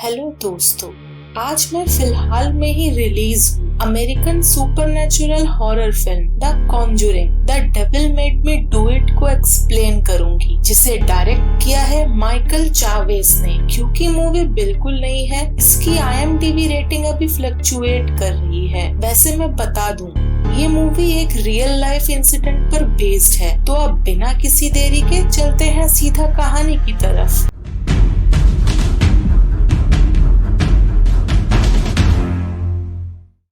Hello दोस्तों, आज मैं फिलहाल में ही रिलीज हुई American supernatural horror film the Conjuring the devil made me do it को एक्सप्लेन करूंगी, जिसे डायरेक्ट किया है माइकल चावेस ने। क्योंकि मूवी बिल्कुल नई है, इसकी IMDb रेटिंग अभी फ्लक्चुएट कर रही है। वैसे मैं बता दूं, ये मूवी एक रियल लाइफ इंसिडेंट पर बेस्ड है। तो अब बिना किसी देरी के चलते हैं सीधा कहानी की तरफ।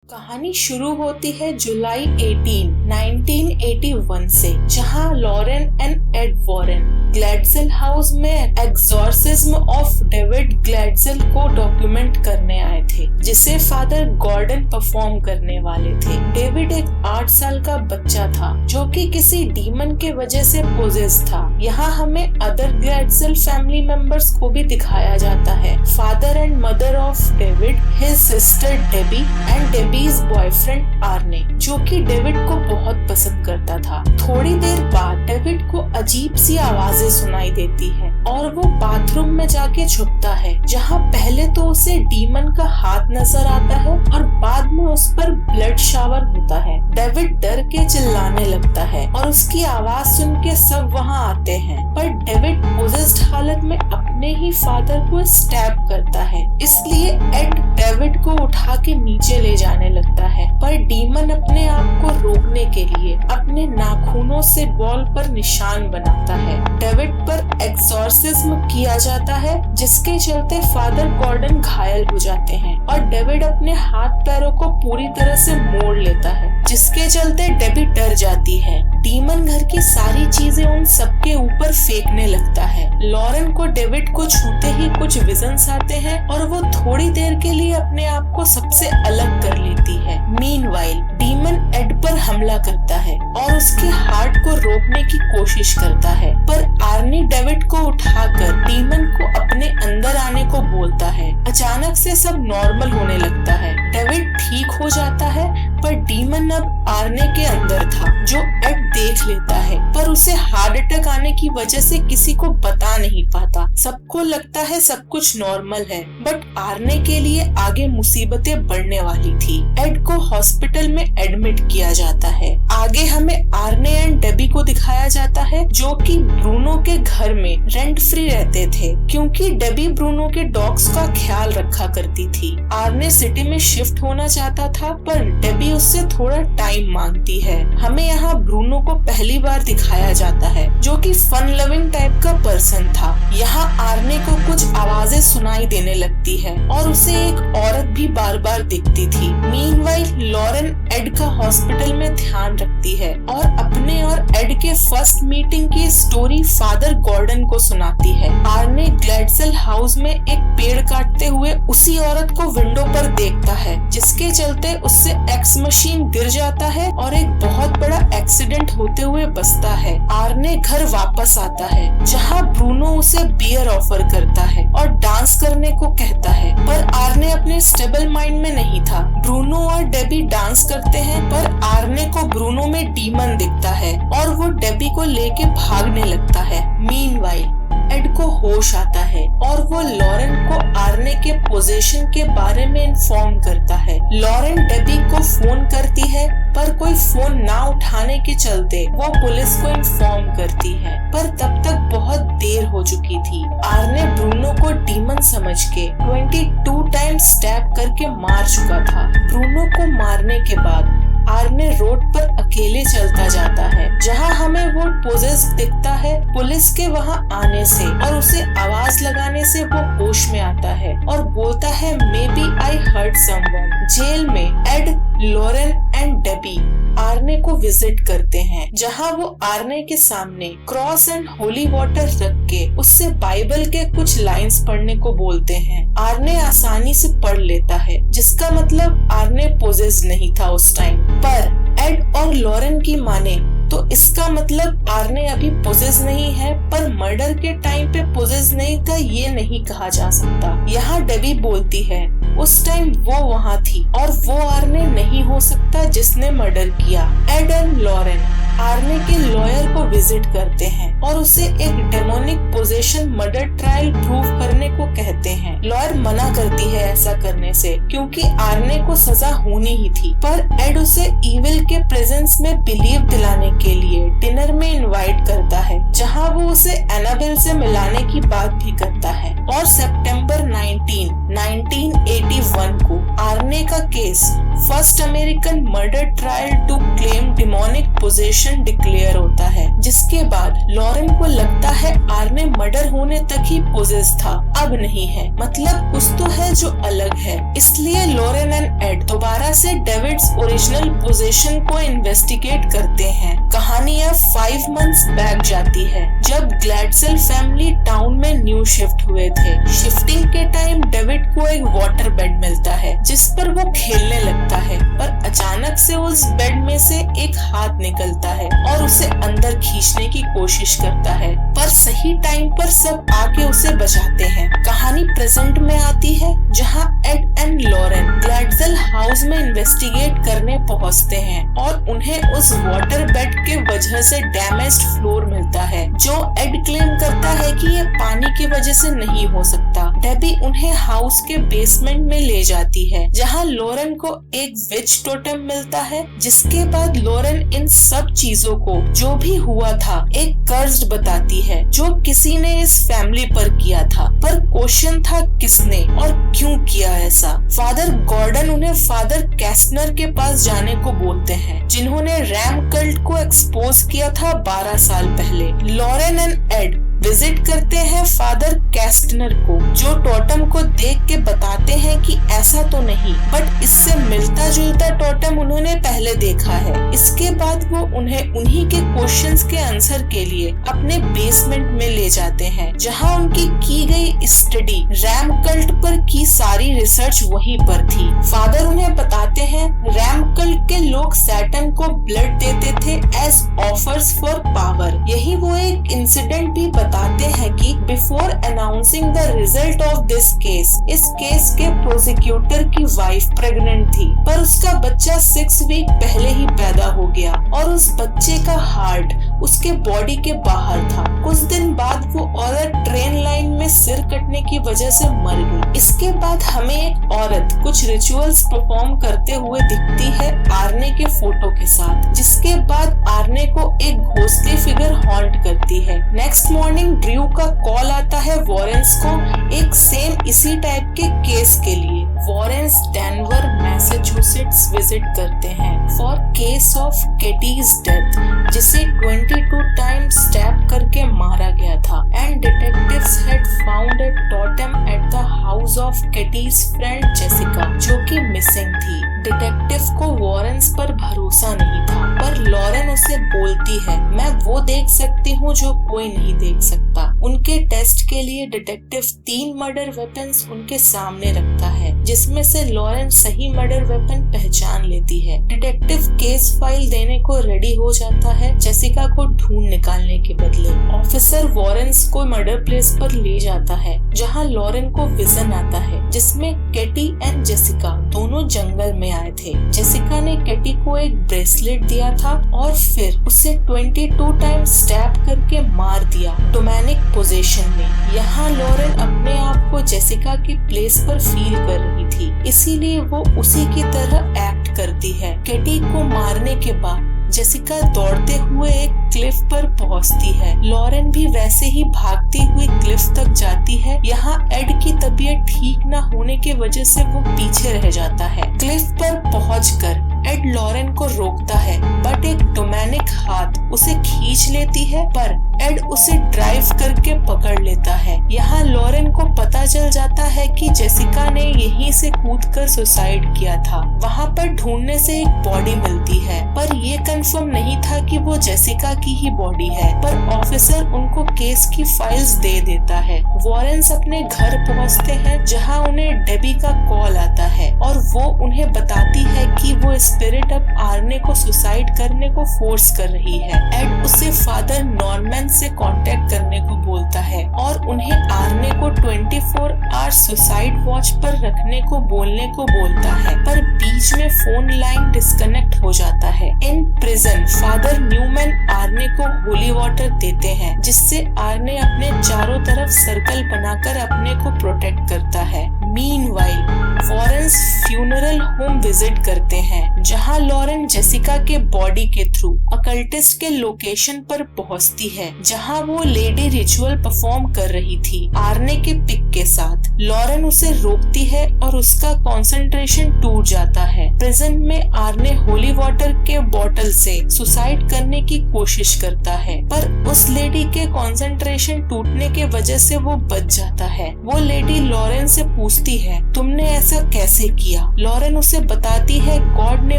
कहानी शुरू होती है जुलाई 18, 1981 से, जहां Lorraine and Ed Warren Glatzel house में एक्सॉर्सिज्म ऑफ डेविड ग्लैडजेल को डॉक्यूमेंट करने आए थे, जिसे फादर गॉर्डन परफॉर्म करने वाले थे। डेविड एक 8 साल का बच्चा था जो कि किसी डीमन के वजह से पोजेस था। यहाँ हमें अदर ग्लैडजेल फैमिली मेंबर्स को भी दिखाया जाता है। Father and mother of David, his sister Debbie and Debbie's boyfriend Arne, जो कि डेविड को बहुत पसंद करता था। थोड़ी देर बाद डेविड को अजीब सी आवाजें सुनाई देती है और वो बाथरूम में जाके छुपता है, जहाँ पहले तो उसे डीमन का हाथ नजर आता है और बाद में उस पर ब्लड शावर होता है। डेविड डर के चिल्लाने लगता है और उसकी आवाज सुन के सब वहाँ आते हैं, पर डेविड पोजेस्ड हालत में अपने ही फादर को स्टैब करता है। इसलिए एड डेविड को उठा के नीचे ले जाने लगता है, पर डीमन अपने आप को रोकने के लिए अपने नाखूनों से बॉल पर निशान बनाता है। डेविड पर एक्सॉर्सिज्म किया जाता है, जिसके चलते फादर गॉर्डन घायल हो जाते हैं और डेविड अपने हाथ पैरों को पूरी तरह से मोड़ लेता है, जिसके चलते डेबी डर जाती है। डीमन घर की सारी चीजें उन सबके ऊपर फेंकने लगता है। लॉरेन को डेविड को छूते ही कुछ विजन्स आते हैं और वो थोड़ी देर के लिए अपने आप को सबसे अलग कर लेती है। मीनवाइल डीमन एड पर हमला करता है और उसके हार्ट को रोकने की कोशिश करता है, पर आर्नी डेविड को उठाकर डीमन को अपने अंदर आने को बोलता है। अचानक से सब नॉर्मल होने लगता है। डेविड ठीक हो जाता है, पर डीमन अब आर्ने के अंदर था, जो एड देख लेता है, पर उसे हार्ट अटैक आने की वजह से किसी को बता नहीं पाता। सबको लगता है सब कुछ नॉर्मल है, बट आर्ने के लिए आगे मुसीबतें बढ़ने वाली थी। एड को हॉस्पिटल में एडमिट किया जाता है। आगे हमें आर्ने एंड डेबी को दिखाया जाता है, जो कि ब्रूनो के घर में रेंट फ्री रहते थे, क्योंकि डेबी ब्रूनो के डॉग्स का ख्याल रखा करती थी। आर्ने सिटी में शिफ्ट होना चाहता था, पर डेबी उससे थोड़ा टाइम मांगती है। हमें यहाँ ब्रूनो को पहली बार दिखाया जाता है, जो कि फन लविंग टाइप का पर्सन था। यहाँ आर्ने को कुछ आवाजें सुनाई देने लगती है और उसे एक औरत भी बार बार दिखती थी। मीनवाइल लॉरेन एड का हॉस्पिटल में ध्यान रखती है और अपने और एड के फर्स्ट मीटिंग की स्टोरी फादर गॉर्डन को सुनाती है। आर्ने ग्लैडजेल हाउस में एक पेड़ काटते हुए उसी औरत को विंडो पर देखता है, जिसके चलते उससे एक्स मशीन गिर जाता है और एक बहुत बड़ा एक्सीडेंट होते हुए बचता है। आर्ने घर वापस आता है, जहाँ ब्रूनो उसे बियर ऑफर करता है और डांस करने को कहता है, पर आर्ने अपने स्टेबल माइंड में नहीं था। ब्रूनो और डेबी डांस करते हैं, पर आर्ने को ब्रूनो में डीमन दिखता है और वो डेबी को लेके भागने लगता है। मीनवाइल एड को होश आता है और वो लॉरेन को आर्ने के पोजीशन के बारे में इन्फॉर्म करता है। लॉरेन डेबी को फोन करती है, पर कोई फोन ना उठाने के चलते वो पुलिस को इन्फॉर्म करती है, पर तब तक बहुत देर हो चुकी थी। आर्ने ब्रूनो को डीमन समझ के 22 टाइम्स स्टैब करके मार चुका था। ब्रूनो को मारने के बाद आर्ने रोड पर अकेले चलता जाता है, जहां हमें वो पोजेस दिखता है। पुलिस के वहां आने से और उसे आवाज लगाने से वो होश में आता है और बोलता है, maybe I hurt someone. Jail में Ed, Lorraine and Debbie Arne को विजिट करते हैं, जहां वो आर्ने के सामने क्रॉस एंड होली वाटर रख के उससे बाइबल के कुछ लाइंस पढ़ने को बोलते हैं। आर्ने आसानी से पढ़ लेता है, जिसका मतलब आर्ने पोजेस नहीं था उस टाइम। पर एड और लॉरेन की माने तो इसका मतलब आर्ने अभी पोजेस नहीं है, पर मर्डर के टाइम पे पोजेस नहीं था ये नहीं कहा जा सकता। यहाँ डेबी बोलती है, उस टाइम वो वहाँ थी और वो आर्ने नहीं हो सकता जिसने मर्डर किया। एड एंड लॉरेन आर्ने के लॉयर को विजिट करते हैं और उसे एक demonic possession murder trial prove करने को कहते हैं। लॉयर मना करती है ऐसा करने से क्योंकि आर्ने को सजा होनी ही थी, पर एड उसे इविल के प्रेजेंस में बिलीव दिलाने के लिए डिनर में इनवाइट करता है, जहां वो उसे एनाबेल से मिलाने की बात भी करता है। और सितंबर 1981 को आर्ने का case first American murder trial to claim demonic possession declare होता है, जिसके बाद लॉरेन को लगता है आर्ने मर्डर होने तक ही पोजेस था, अब नहीं है, मतलब कुछ तो है जो अलग है। इसलिए लॉरेन एंड एड दोबारा से डेविड्स ओरिजिनल पोजेशन को इन्वेस्टिगेट करते हैं। कहानी अब 5 मंथ्स बैक जाती है, जब ग्लैडसेल फैमिली टाउन में न्यू शिफ्ट हुए थे। शिफ्टिंग के टाइम डेविड को एक वाटर बेड मिलता है जिस पर वो खेलने लगता है, पर अचानक से उस बेड में से एक हाथ निकलता है और उसे अंदर खींचने की कोशिश करता है, पर सही टाइम पर सब आके उसे बचाते हैं। कहानी प्रेजेंट में आती है, जहां एड एंड लॉरेन ग्लैडसेल हाउस में इन्वेस्टिगेट करने पहुंचते हैं और उन्हें उस वाटर बेड के वजह से डैमेज्ड फ्लोर मिलता है, जो एड क्लेम करता है कि ये पानी की वजह से नहीं हो सकता। डेबी उन्हें हाउस के बेसमेंट में ले जाती है, जहां लॉरेन को एक विच टोटेम मिलता है, जिसके बाद लॉरेन इन सब चीजों को जो भी हुआ था एक कर्ज बताती है जो किसी ने इस फैमिली पर किया था, पर क्वेश्चन था किसने और क्यों किया ऐसा। फादर गॉर्डन उन्हें फादर कैस्टनर के पास जाने को बोलते हैं, जिन्होंने रैम कल्ट को एक्सपोज किया था 12 साल पहले। लॉरेन एंड एड विजिट करते हैं फादर कैस्टनर को, जो टोटम को देख के बताते हैं कि ऐसा तो नहीं, बट इससे मिलता जुलता टोटम उन्होंने पहले देखा है। इसके बाद वो उन्हें उन्हीं के क्वेश्चंस के आंसर के लिए अपने बेसमेंट में ले जाते हैं, जहां उनकी की गई स्टडी रैम कल्ट पर की सारी रिसर्च वहीं पर थी। फादर उन्हें बताते हैं रैम कल्ट के लोग सैटन को ब्लड देते थे एज ऑफर्स फॉर पावर। यही वो एक इंसिडेंट भी बताते हैं कि before announcing the result of this case, इस केस के प्रोसिक्यूटर की वाइफ प्रेग्नेंट थी, पर उसका बच्चा 6 वीक पहले ही पैदा हो गया और उस बच्चे का हार्ट उसके बॉडी के बाहर था। कुछ दिन बाद वो औरत ट्रेन लाइन में सिर कटने की वजह से मर गई। इसके बाद हमें एक औरत कुछ रिचुअल्स परफॉर्म करते हुए दिखती है आर्ने के फोटो के साथ, जिसके बाद आर्ने को एक घोस्टली फिगर हॉन्ट करती है। नेक्स्ट मॉर्निंग ड्रू का कॉल आता है वॉरेंस को एक सेम इसी टाइप के केस के लिए। वॉरेंस डेनवर मैसाचुसेट्स विजिट करते हैं for case of Katie's death, जिसे 22 टाइम्स स्टैब करके मारा गया था, and detectives had found a totem at the house of Katie's friend Jessica, जो कि मिसिंग थी। डिटेक्टिव को वॉरेंस पर भरोसा नहीं था, पर लॉरेन उसे बोलती है मैं वो देख सकती हूँ जो कोई नहीं देख सकता। उनके टेस्ट के लिए डिटेक्टिव 3 मर्डर वेपन्स उनके सामने रखता है, जिसमें से लॉरेन सही मर्डर वेपन पहचान लेती है। डिटेक्टिव केस फाइल देने को रेडी हो जाता है जेसिका को ढूंढ निकालने के बदले। ऑफिसर वॉरेंस को मर्डर प्लेस पर ले जाता है, जहां लॉरेन को विजन आता है जिसमें केटी एंड जेसिका दोनों जंगल में आए थे। जेसिका ने केटी को एक ब्रेसलेट दिया था और फिर उसे 22 टाइम स्टैब करके मार दिया डोमेनिक पोजीशन में। यहाँ लॉरेन अपने आप को जेसिका की प्लेस पर फील कर रही थी, इसीलिए वो उसी की तरह एक्ट करती है। केटी को मारने के बाद जेसिका दौड़ते हुए एक क्लिफ पर पहुंचती है। लॉरेन भी वैसे ही भागती हुई क्लिफ तक जाती है। यहाँ एड की तबीयत ठीक न होने की वजह से वो पीछे रह जाता है। क्लिफ पर पहुंचकर एड लॉरेन को रोकता है, बट एक डोमेनिक हाथ उसे खींच लेती है, पर एड उसे ड्राइव करके पकड़ लेता है। यहाँ लॉरेन को पता चल जाता है कि जेसिका ने यहीं से कूदकर सुसाइड किया था। वहाँ पर ढूंढने से एक बॉडी मिलती है, पर ये कंफर्म नहीं था कि वो जेसिका की ही बॉडी है, पर ऑफिसर उनको केस की फाइल्स दे देता है। वॉरेंस अपने घर पहुंचते हैं जहां उन्हें डेबी का कॉल आता है और वो उन्हें बताती है कि वो स्पिरिट अब आर्ने को सुसाइड करने को फोर्स कर रही है। एड उसे फादर नॉर्मन से कांटेक्ट करने को बोलता है और उन्हें आर्ने को 24 आवर्स सुसाइड वॉच पर रखने को बोलने को बोलता है, पर बीच में फोन लाइन डिस्कनेक्ट हो जाता है। In prison Father Newman Arne को होली वाटर देते हैं, जिससे आर्ने अपने चारों तरफ सर्कल बनाकर अपने को प्रोटेक्ट करता है। Meanwhile Warrens funeral home visit करते हैं, जहां लॉरेन जेसिका के बॉडी के थ्रू अकल्टिस्ट के लोकेशन पर पहुंचती है, जहां वो लेडी रिचुअल परफॉर्म कर रही थी आर्ने के पिक के साथ। लॉरेन उसे रोकती है और उसका कंसंट्रेशन टूट जाता है। प्रिजन में आर्ने होली वाटर के बोतल से सुसाइड करने की कोशिश करता है, पर उस लेडी के कंसंट्रेशन टूटने के वजह से वो बच जाता है। वो लेडी लॉरेन से पूछती है, तुमने ऐसा कैसे किया? लॉरेन उसे बताती है गॉड ने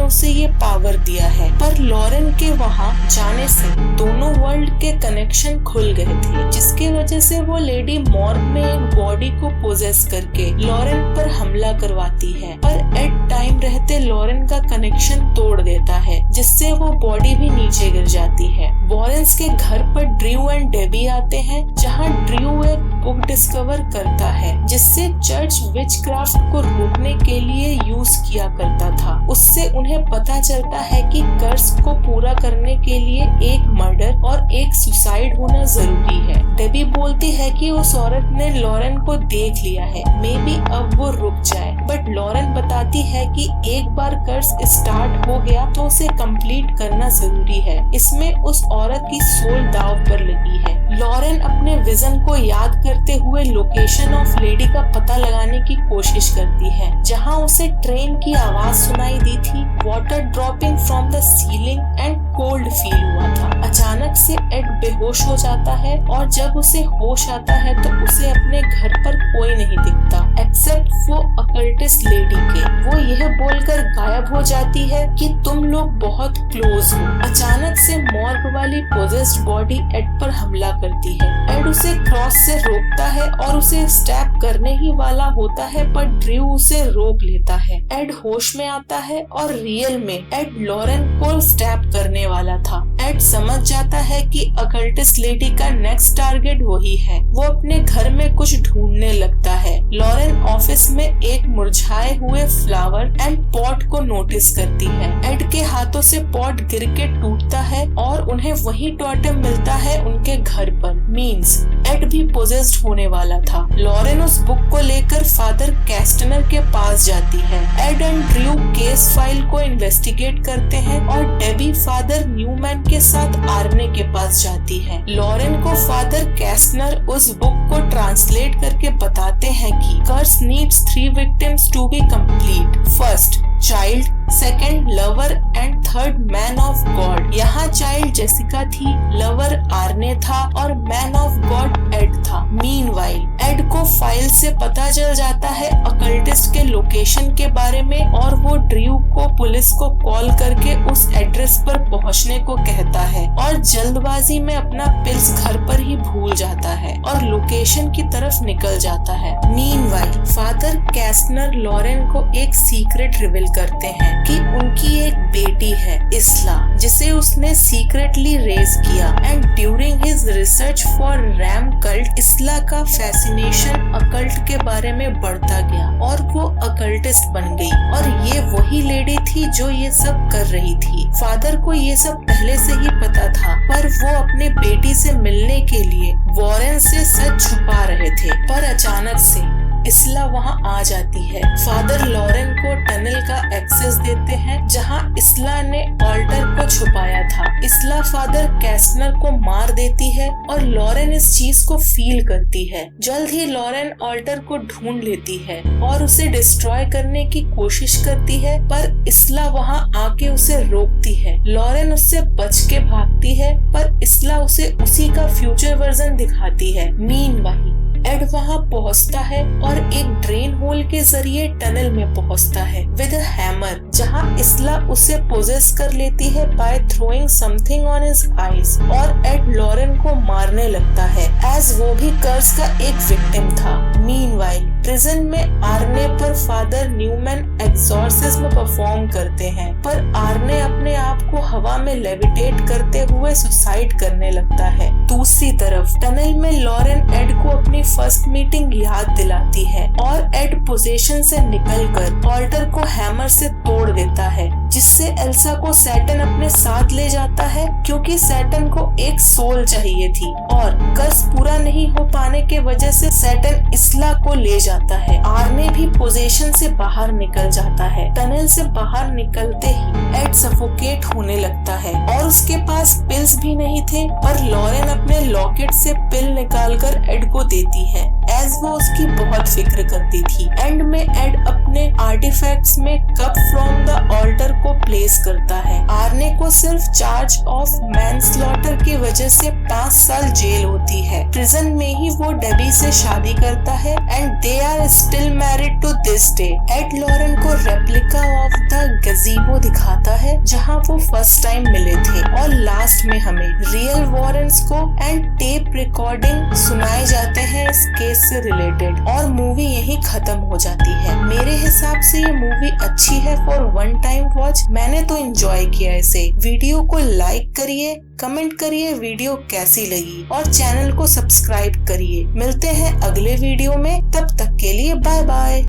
उसे ये पावर दिया है, पर लॉरेन के वहाँ जाने से दोनों वर्ल्ड के कनेक्शन खुल गए थे, जिसकी वजह से वो लेडी मॉर्ग में एक बॉडी को पोजेस करके लॉरेन पर हमला करवाती है, पर एड टाइम रहते लॉरेन का कनेक्शन तोड़ देता है, जिससे वो बॉडी भी नीचे गिर जाती है। वॉरेंस के घर पर ड्रू एंड डेबी आते हैं, जहाँ ड्रू एक बुक डिस्कवर करता है जिससे चर्च विचक्राफ्ट को रोकने के लिए यूज किया करता था। उससे उन्हें पता चलता है कि कर्स को पूरा करने के लिए एक मर्डर और एक सुसाइड होना जरूरी है। डेबी बोलती है कि उस औरत ने लॉरेन को देख लिया है, मे बी अब वो रुक जाए, बट लॉरेन बताती है कि एक बार कर्स स्टार्ट हो गया तो उसे कंप्लीट करना जरूरी है। इसमें उस औरत की सोल दांव पर लगी है। लॉरेन अपने विजन को याद करते हुए लोकेशन ऑफ लेडी का पता लगाने की कोशिश करती है, जहां उसे ट्रेन की आवाज सुनाई दी थी, water dropping from the ceiling and cold feel हुआ था। अचानक से एड बेहोश हो जाता है और जब उसे होश आता है तो उसे अपने घर पर कोई नहीं दिखता एक्सेप्ट वो अकल्टिस्ट लेडी के। वो यह बोलकर गायब हो जाती है कि तुम लोग बहुत क्लोज हो। अचानक से मॉर्ग वाली पोजेस्ड बॉडी एड पर हमला करती है। एड उसे क्रॉस से रोकता है और उसे स्टैब करने ही वाला होता है, पर ड्रू उसे रोक लेता है। एड होश में आता है और रियल में एड लॉरेन को स्टैब करने वाला था। एड समझ जाता है कि अकल्टिस्ट लेडी का नेक्स्ट टारगेट वही है। वो अपने घर में कुछ ढूंढने लगता है। लॉरेन ऑफिस में एक मुरझाए हुए फ्लावर एंड पॉट को नोटिस करती है। एड के हाथों से पॉट गिर के टूटता है और उन्हें वही टोटेम मिलता है उनके घर पर। मींस एड भी पोजेस्ड होने वाला था। लॉरेन उस बुक को लेकर फादर कैस्टनर के पास जाती है। Ed and Drew case file को इन्वेस्टिगेट करते हैं और डेबी फादर न्यूमैन के साथ आर्ने के पास जाती है। लॉरेन को फादर कैस्टनर उस बुक को ट्रांसलेट करके बताते हैं कि curse needs 3 victims to be complete. First child, second lover and third man of God. यहाँ चाइल्ड जेसिका थी, लवर आर्ने था और मैन ऑफ गॉड एड था। मीनवाइल एड को फाइल से पता चल जाता है अकल्टिस्ट के लोकेशन के बारे में और वो ड्रू को पुलिस को कॉल करके उस एड्रेस पर पहुँचने को कहता है और जल्दबाजी में अपना पिल्स घर पर ही भूल जाता है और लोकेशन की तरफ निकल जाता है। मीनवाइल फादर कैस्टनर लॉरेन को एक सीक्रेट रिवील करते हैं कि उनकी एक बेटी है इस्ला, जिसे उसने सीक्रेटली रेज किया and during his research for Ram cult Isla का फैसिनेशन अकल्ट के बारे में बढ़ता गया और वो अकल्टिस्ट बन गई और ये वही लेडी थी जो ये सब कर रही थी। फादर को ये सब पहले से ही पता था, पर वो अपने बेटी से मिलने के लिए वॉरेन से सच छुपा रहे थे। पर अचानक से इस्ला वहाँ आ जाती है। फादर लॉरेन को टनल का एक्सेस देते हैं जहाँ इस्ला ने ऑल्टर को छुपाया था। इस्ला फादर कैस्टनर को मार देती है और लॉरेन इस चीज को फील करती है। जल्द ही लॉरेन ऑल्टर को ढूंढ लेती है और उसे डिस्ट्रॉय करने की कोशिश करती है, पर इस्ला वहाँ आके उसे रोकती है। लॉरेन उससे बच के भागती है, पर इस्ला उसे उसी का फ्यूचर वर्जन दिखाती है। मीनवाइल एड वहाँ पहुँचता है और एक ड्रेन होल पोल के जरिए टनल में पहुंचता है विद अ हैमर, जहां इसला उसे पोजेस कर लेती है by throwing something on his eyes और एड लॉरेन को मारने लगता है एज वो भी कर्स का एक विक्टिम था। मीनवाइल प्रिजन में आर्ने पर फादर न्यूमैन एक्सॉर्सिज्म परफॉर्म करते हैं, पर आर्ने अपने आप को हवा में लेविटेट करते हुए सुसाइड करने लगता है। दूसरी तरफ टनल में लॉरेन एड को अपनी फर्स्ट मीटिंग याद दिलाती है और एड पोजीशन से निकलकर ऑल्टर को हैमर से तोड़ देता है, जिससे एल्सा को सैटर्न अपने साथ ले जाता है क्योंकि सैटर्न को एक सोल चाहिए थी और कर्स पूरा नहीं हो पाने के वजह से सैटर्न इसला को ले जाता है। आर्ने भी पोजीशन से बाहर निकल जाता है। टनल से बाहर निकलते ही एड सफोकेट होने लगता है और उसके पास पिल्स भी नहीं थे, पर लॉरेन अपने लॉकेट से पिल निकालकर एड को देती है एज वो उसकी बहुत फिक्र करती थी। एंड में एड अपने आर्टिफैक्ट्स में कप फ्रॉम द ऑल्टर को प्लेस करता है। आर्ने को सिर्फ चार्ज ऑफ मैनस्लॉटर की वजह से 5 साल जेल होती है। प्रिजन में ही वो डेबी से शादी करता है and they are still married to this day. Ed Lorraine को रेप्लिका ऑफ द गजीबो दिखाता है जहां वो फर्स्ट टाइम मिले थे और लास्ट में हमें रियल वॉरेंस को एंड टेप रिकॉर्डिंग सुनाए जाते हैं इस केस से रिलेटेड और मूवी यही खत्म हो जाती है। मेरे हिसाब से ये मूवी अच्छी है फॉर वन टाइम वॉच। मैंने तो एंजॉय किया इसे। वीडियो को लाइक करिए, कमेंट करिए वीडियो कैसी लगी और चैनल को सब्सक्राइब करिए। मिलते हैं अगले वीडियो में, तब तक के लिए बाय बाय।